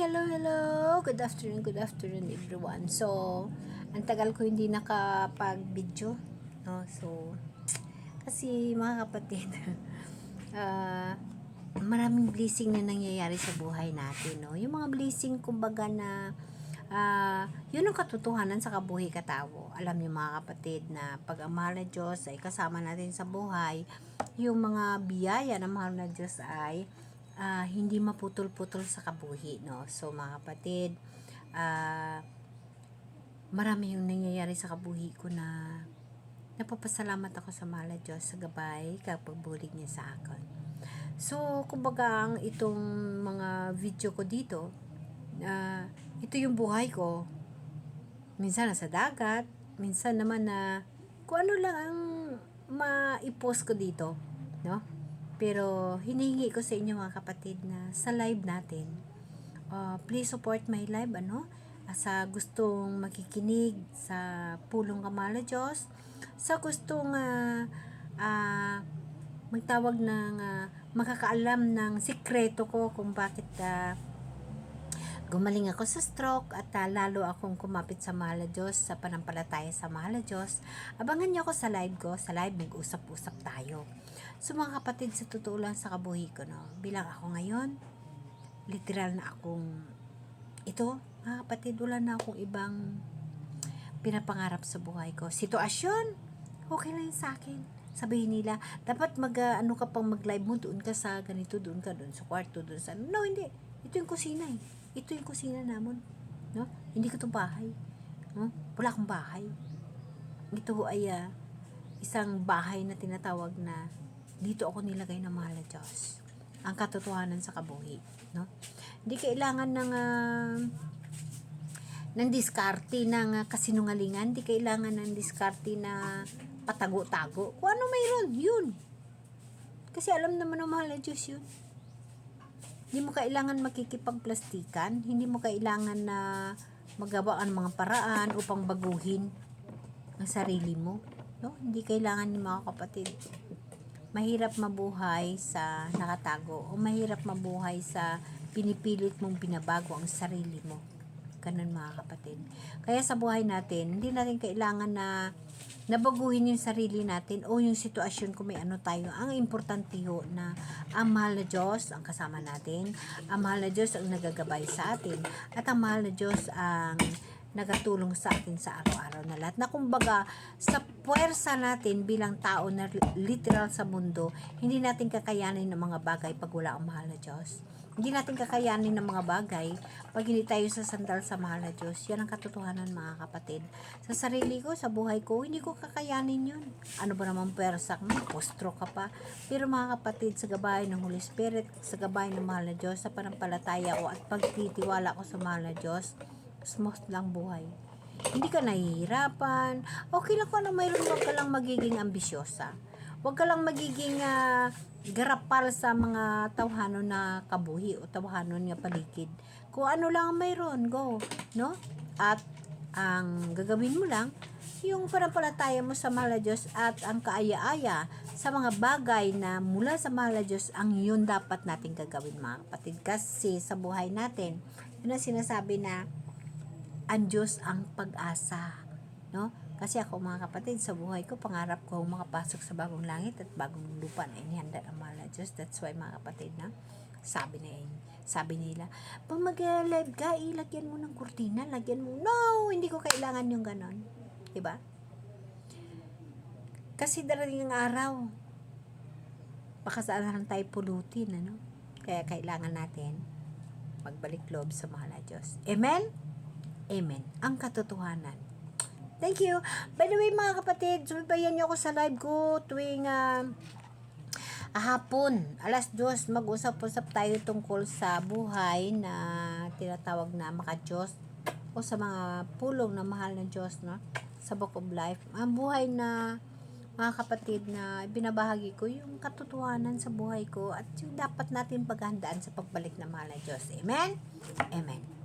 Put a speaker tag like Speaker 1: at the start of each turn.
Speaker 1: Hello. Good afternoon everyone. So, ang tagal ko hindi nakapag-video, no? So, kasi mga kapatid, ah, maraming blessing na nangyayari sa buhay natin, no? Yung mga blessing kumbaga na yun ang katotohanan sa kabuhay katao. Alam niyo mga kapatid na pag ang mahal na Diyos ay kasama natin sa buhay, yung mga biyaya ng mahal na Diyos ay hindi maputol-putol sa kabuhi, no? So mga kapatid, marami yung nangyayari sa kabuhi ko na napapasalamat ako sa mahal na Diyos sa gabay kapag bulig niya sa akin. So kumbaga ang itong mga video ko dito, ito yung buhay ko. Minsan nasa dagat, minsan naman na kung ano lang ang ma-post ko dito, no? Pero hinihingi ko sa inyo mga kapatid na sa live natin, please support my live, sa gustong makikinig sa pulong kamala Diyos, sa gustong magtawag ng makakaalam ng sikreto ko kung bakit gumaling ako sa stroke at lalo akong kumapit sa mahal na Diyos, sa panampalataya sa mahal na Diyos. Abangan niyo ako sa live ko. Sa live, mag-usap-usap tayo. So mga kapatid, sa totoo lang sa kabuhi ko, no? Bilang ako ngayon, literal na akong ito, mga kapatid, wala na akong ibang pinapangarap sa buhay ko. Sitwasyon, okay lang yun sa akin. Sabihin nila, dapat ka pang mag-live mo, doon ka sa ganito, doon sa kwarto, doon sa, no, hindi. Ito yung kusina eh. Ito yung kusina namon, no? Hindi ko 'to bahay, no? Wala akong bahay. Ito ay isang bahay na tinatawag na dito ako nilagay ng mahal na Diyos. Ang katotohanan sa kabuhi, no? Hindi kailangan ng diskarte ng kasinungalingan, hindi kailangan ng diskarte na patago-tago. Kung ano mayroon, yun. Kasi alam naman ng mahal na Diyos yun. Hindi mo kailangan makikipagplastikan, hindi mo kailangan na magawa ang mga paraan upang baguhin ang sarili mo, no? Hindi kailangan ni mga kapatid. Mahirap mabuhay sa nakatago o mahirap mabuhay sa pinipilit mong binabago ang sarili mo. Ganun mga kapatid. Kaya sa buhay natin, hindi natin kailangan na nabaguhin yung sarili natin o yung sitwasyon kung may ano tayo. Ang importante ho na ang mahal na Diyos ang kasama natin, ang mahal na Diyos ang nagagabay sa atin, at ang mahal na Diyos ang nagatulong sa atin sa araw-araw na lahat. Na kumbaga, sa puwersa natin bilang tao na literal sa mundo, hindi natin kakayanin ng mga bagay pag wala ang mahal na Diyos. Hindi natin kakayanin ng mga bagay pag hindi tayo sasandal sa mahal na Diyos. Yan ang katotohanan mga kapatid. Sa sarili ko, sa buhay ko, hindi ko kakayanin yun. Ano ba naman persak mo? Postro ka pa. Pero mga kapatid, sa gabay ng Holy Spirit, sa gabay ng mahal na Diyos, sa panampalataya ko at pagtitiwala ko sa mahal na Diyos, smooth lang buhay. Hindi ka nahihirapan. Okay lang kung ano mayroon, huwag ka lang magiging ambisyosa. Huwag ka lang magiging garapal sa mga tawhanon na kabuhi o tawhanon nga paligid. Kung ano lang mayroon, go, no? At ang gagawin mo lang, yung panampalataya mo sa mahal na Diyos at ang kaaya-aya sa mga bagay na mula sa mahal na Diyos, ang yun dapat natin gagawin mga kapatid. Kasi sa buhay natin, yun ang sinasabi na ang Diyos ang pag-asa, no? Kasi ako mga kapatid, sa buhay ko, pangarap ko makapasok sa bagong langit at bagong lupa na inihanda ng mahal na Diyos. That's why mga kapatid, na sabi nila, pag mag-live ka, ilagyan mo ng kurtina, lagyan mo. No, hindi ko kailangan yung ganon. Diba? Kasi darating ang araw, baka saan tayo pulutin, ano? Kaya kailangan natin magbalik loob sa mahal na Diyos. Amen? Amen. Ang katotohanan. Thank you. By the way mga kapatid, subaybayan niyo ako sa live ko tuwing hapon, alas 2, mag-usap-usap tayo tungkol sa buhay na tinatawag na maka-Diyos o sa mga pulong na mahal ng Diyos, no? Sa Book of Life. Ang buhay na mga kapatid na binabahagi ko yung katotohanan sa buhay ko at yung dapat natin paghandaan sa pagbalik ng mahal ng Diyos. Amen? Amen.